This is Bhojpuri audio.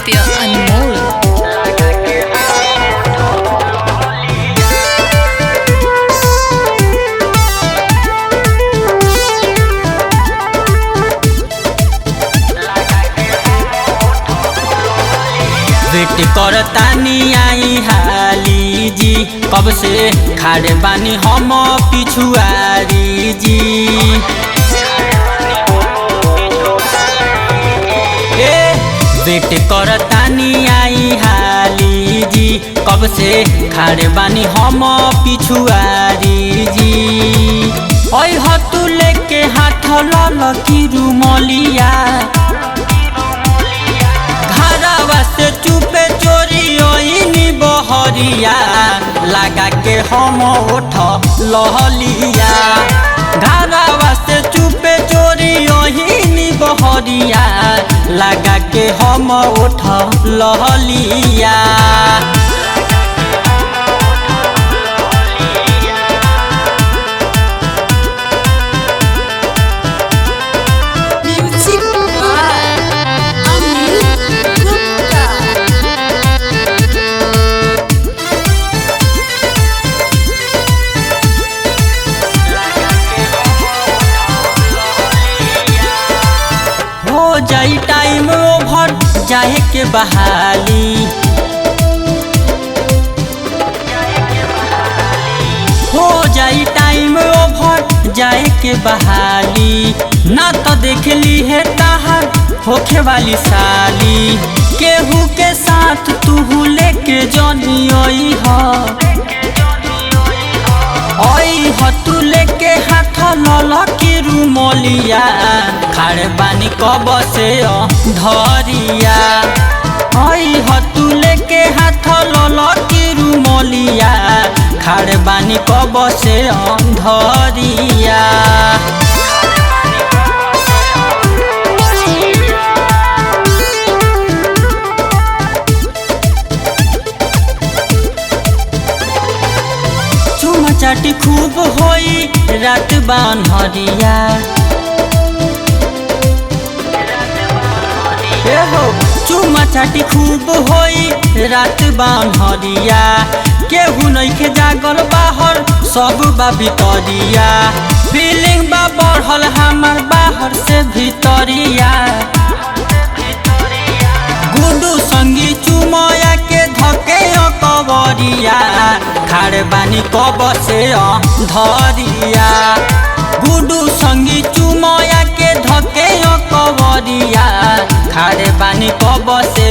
साहित्य अनमोल। वेट करतानी आई हाली जी, कब से खाड़े बानी हम पिछुआरी जी। वेट करतानी आई हाली जी, कब से खाड़े बानी हम पिछुआरी जी। ओइ हतु लेके हाथ ललकी रुमलिया, घरवा से चुपे चोरी ओइनी बहरिया, लगा के हम उठ लहलिया। घरवा से चुपे चोरी ओइनी बहरिया, लगा के हम उठ लहलिया। हो जाई टाइम ओभर जाए के बहाली, हो जाई टाइम ओभर जाए के बहाली। ना तो देख ली है ताहर होखे वाली साली, केहू के साथ तू लेके जनी ओई ह तू लेके हाथ ललकी रुमलिया, खाड़ बानी कब से धरिया। ओइ ह तू लेके हाथ ललकी रुमलिया, खाड़ बानी कब से धरिया। चाटी खूब होई रात बान्हरिया, चुमा चाटी खूब होई रात बान्हरिया। केहू नइखे जागल बाहर सब बा भितरिया, फीलिंग बा बढ़ल हमार बाहर से भितरिया। गुडू संगी चुमया के धके कवरिया, खाड़ बानी कब से धरिया। गुडू संगी चुमया के धके कवरिया, खाड़ बानी कब से